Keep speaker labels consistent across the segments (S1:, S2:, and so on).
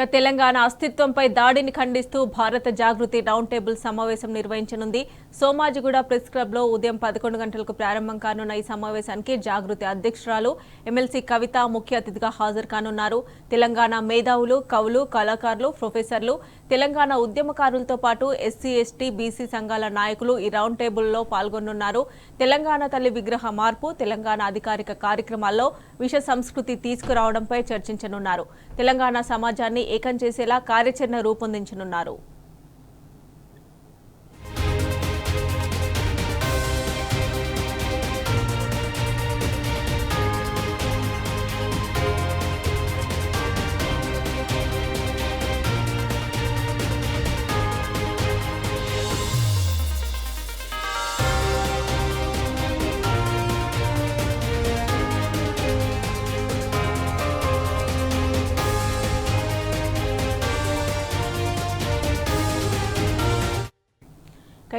S1: తెలంగాణ అస్తిత్వంపై దాడిని ఖండిస్తూ భారత జాగృతి రౌండ్ టేబుల్ సమావేశం నిర్వహించనుంది. సోమాజిగూడ ప్రెస్ క్లబ్లో ఉదయం 11 గంటలకు ప్రారంభం కానున్న ఈ సమావేశానికి జాగృతి అధ్యక్షురాలు ఎమ్మెల్సీ కవిత ముఖ్య అతిథిగా హాజరు కానున్నారు. తెలంగాణ మేధావులు, కవులు, కళాకారులు, ప్రొఫెసర్లు, తెలంగాణ ఉద్యమకారులతో పాటు ఎస్సీ, ఎస్టీ, బీసీ సంఘాల నాయకులు ఈ రౌండ్ టేబుల్లో పాల్గొనున్నారు. తెలంగాణ తల్లి విగ్రహ మార్పు, తెలంగాణ అధికారిక కార్యక్రమాల్లో విష సంస్కృతి తీసుకురావడంపై చర్చించనున్నారు. తెలంగాణ సమాజాన్ని ఏకం చేసేలా కార్యాచరణ రూపొందించనున్నారు.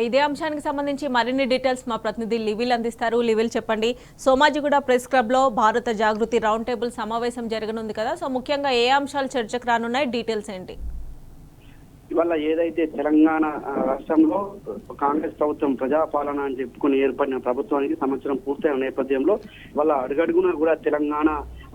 S1: ఇదే అంశానికి సంబంధించి మరిన్ని డీటెయిల్స్ మా ప్రతినిధి లివిల్ అందిస్తారు. లివిల్ చెప్పండి, సోమాజిగూడ ప్రెస్ క్లబ్ లో భారత జాగృతి రౌండ్ టేబుల్ సమావేశం జరగనుంది కదా, సో ముఖ్యంగా ఏ అంశాలు చర్చకు రానున్నాయి, డీటెయిల్స్ ఏంటి?
S2: ఇవాళ ఏదైతే తెలంగాణ రాష్ట్రంలో కాంగ్రెస్ ప్రభుత్వం ప్రజాపాలన అని చెప్పుకుని ఏర్పడిన ప్రభుత్వానికి సంవత్సరం పూర్తయిన నేపథ్యంలో ఇవాళ అడుగడుగునా కూడా తెలంగాణ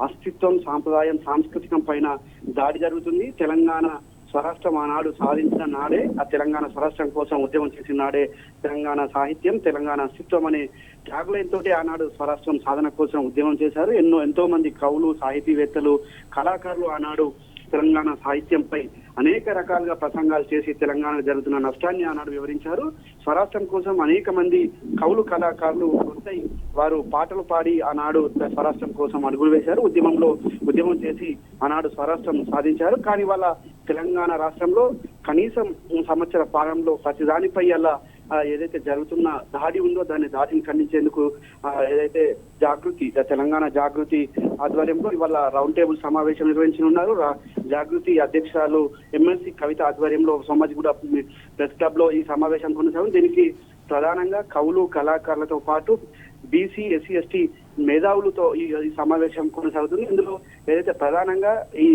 S2: అస్తిత్వం, సాంప్రదాయం, సాంస్కృతికం పైన దాడి జరుగుతుంది. తెలంగాణ స్వరాష్ట్రం ఆనాడు సాధించిన నాడే, ఆ తెలంగాణ స్వరాష్ట్రం కోసం ఉద్యమం చేసిన నాడే తెలంగాణ సాహిత్యం, తెలంగాణ అస్తిత్వం అనే ట్యాగ్లైన్ తోటి ఆనాడు స్వరాష్ట్రం సాధన కోసం ఉద్యమం చేశారు. ఎంతో మంది కవులు, సాహితీవేత్తలు, కళాకారులు ఆనాడు తెలంగాణ సాహిత్యంపై అనేక రకాలుగా ప్రసంగాలు చేసి తెలంగాణ జరుగుతున్న నష్టాన్ని ఆనాడు వివరించారు. స్వరాష్ట్రం కోసం అనేక మంది కవులు, కళాకారులు వస్తాయి, వారు పాటలు పాడి ఆనాడు స్వరాష్ట్రం కోసం అడుగులు వేశారు. ఉద్యమం చేసి ఆనాడు స్వరాష్ట్రం సాధించారు. కానీ వాళ్ళ తెలంగాణ రాష్ట్రంలో కనీసం సంవత్సర పాలనలో ప్రతి దానిపై అలా ఏదైతే జరుగుతున్న దాడి ఉందో దాడిని ఖండించేందుకు ఏదైతే జాగృతి, తెలంగాణ జాగృతి ఆధ్వర్యంలో ఇవాళ రౌండ్ టేబుల్ సమావేశం నిర్వహించనున్నారు. జాగృతి అధ్యక్షురాలు ఎమ్మెల్సీ కవిత ఆధ్వర్యంలో సోమాజిగూడ ప్రెస్ క్లబ్ లో ఈ సమావేశం కొనసాగుతుంది. దీనికి ప్రధానంగా కవులు, కళాకారులతో పాటు బీసీ, ఎస్సీ, ఎస్టీ మేధావులతో ఈ సమావేశం కొనసాగుతుంది. ఇందులో ఏదైతే ప్రధానంగా ఈ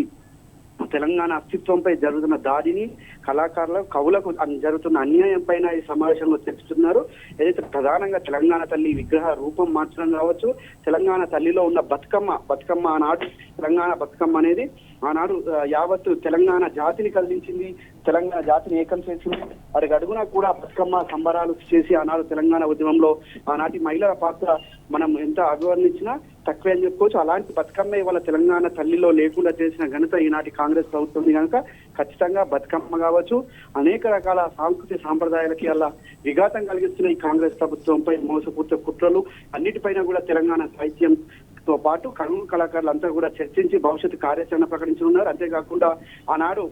S2: తెలంగాణ అస్తిత్వంపై జరుగుతున్న దాడిని, కళాకారుల, కవులకు జరుగుతున్న అన్యాయం పైన ఈ సమావేశంలో చర్చిస్తున్నారు. ఏదైతే ప్రధానంగా తెలంగాణ తల్లి విగ్రహ రూపం మార్చడం కావచ్చు, తెలంగాణ తల్లిలో ఉన్న బతుకమ్మ ఆనాడు తెలంగాణ బతుకమ్మ అనేది ఆనాడు యావత్తు తెలంగాణ జాతిని కదిలించింది, తెలంగాణ జాతిని ఏకం చేసింది. అడుగడుగునా కూడా బతుకమ్మ సంబరాలు చేసి ఆనాడు తెలంగాణ ఉద్యమంలో ఆనాటి మహిళల పాత్ర మనం ఎంత అభివర్ణించినా తక్కువే అని చెప్పుకోవచ్చు. అలాంటి బతుకమ్మ ఇవాళ తెలంగాణ తల్లిలో లేకుండా చేసిన ఘనత ఈనాటి కాంగ్రెస్ ప్రభుత్వం కనుక ఖచ్చితంగా బతుకమ్మ కావచ్చు, అనేక రకాల సాంస్కృతిక సాంప్రదాయాలకి అలా విఘాతం కలిగిస్తున్న ఈ కాంగ్రెస్ ప్రభుత్వంపై మోసపూర్త కుట్రలు అన్నిటిపైన కూడా తెలంగాణ సాహిత్యంతో పాటు కవులు, కళాకారులు అంతా కూడా చర్చించి భవిష్యత్తు కార్యాచరణ ప్రకటించనున్నారు. అంతేకాకుండా ఆనాడు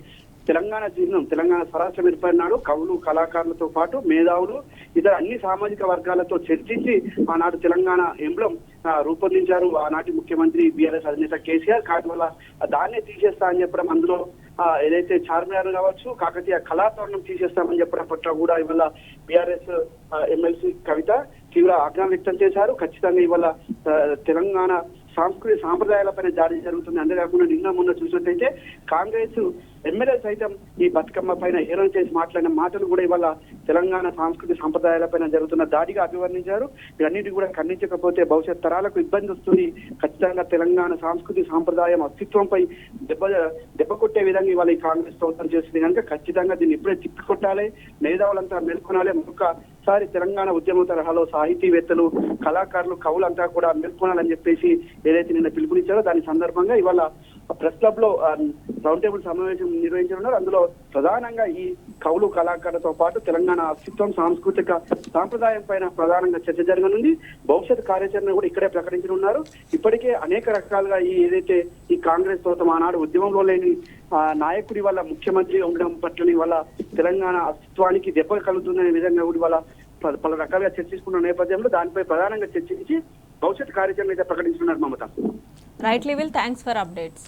S2: తెలంగాణ చిహ్నం, తెలంగాణ స్వరాష్ట్రం ఏర్పడినాడు కవులు, కళాకారులతో పాటు మేధావులు, ఇతర అన్ని సామాజిక వర్గాలతో చర్చించి ఆనాడు తెలంగాణ ఎంబ్లం రూపొందించారు ఆనాటి ముఖ్యమంత్రి బీఆర్ఎస్ అధినేత కేసీఆర్. కాటి వల్ల దాన్నే తీసేస్తా అని చెప్పడం, అందులో ఏదైతే చార్మినార్ కావచ్చు, కాకతీయ కళాతోరణం తీసేస్తామని చెప్పడం పట్ల కూడా ఇవాళ బీఆర్ఎస్ ఎమ్మెల్సీ కవిత తీవ్ర ఆగ్రహం వ్యక్తం చేశారు. ఖచ్చితంగా ఇవాళ తెలంగాణ సాంస్కృతిక సాంప్రదాయాలపైన దాడి జరుగుతుంది. అంతేకాకుండా నిన్న మొన్న చూసినట్టయితే కాంగ్రెస్ ఎమ్మెల్యే సైతం ఈ బతుకమ్మ పైన హేళన చేసి మాట్లాడిన మాటలు కూడా ఇవాళ తెలంగాణ సాంస్కృతిక సంప్రదాయాలపైన జరుగుతున్న దాడిగా అభివర్ణించారు. ఇవన్నిటి కూడా ఖండించకపోతే భవిష్యత్ తరాలకు ఇబ్బంది వస్తుంది. ఖచ్చితంగా తెలంగాణ సాంస్కృతిక సాంప్రదాయం అస్తిత్వంపై దెబ్బ కొట్టే విధంగా ఇవాళ ఈ కాంగ్రెస్ ప్రభుత్వం చేసింది కనుక ఖచ్చితంగా దీన్ని ఇప్పుడే తిప్పికొట్టాలి, మేధావులంతా మేల్కొనాలి. మరొకసారి తెలంగాణ ఉద్యమ తరహాలో సాహితీవేత్తలు, కళాకారులు, కవులంతా కూడా మేల్కొనాలని చెప్పేసి ఏదైతే నిన్న పిలుపునిచ్చారో దాని సందర్భంగా ఇవాళ ప్రెస్ క్లబ్ లో రౌండ్ టేబుల్ సమావేశం నిర్వహించనున్నారు. అందులో ప్రధానంగా ఈ కవులు, కళాకారులతో పాటు తెలంగాణ అస్తిత్వం, సాంస్కృతిక సాంప్రదాయం పైన ప్రధానంగా చర్చ జరగనుంది. భవిష్యత్ కార్యాచరణ కూడా ఇక్కడే ప్రకటించనున్నారు. ఇప్పటికే అనేక రకాలుగా ఈ కాంగ్రెస్ ప్రభుత్వం ఆనాడు ఉద్యమంలో లేని నాయకుడి వల్ల ముఖ్యమంత్రి ఉండడం పట్ల వల్ల తెలంగాణ అస్తిత్వానికి దెబ్బ కలుగుతుందనే విధంగా కూడా వాళ్ళ పలు రకాలుగా చర్చించుకున్న నేపథ్యంలో దానిపై ప్రధానంగా చర్చించి భవిష్యత్ కార్యాచరణ అయితే ప్రకటించుకున్నారు. మమత.
S1: రైట్ లివిల్, థ్యాంక్స్ ఫర్ అప్డేట్స్.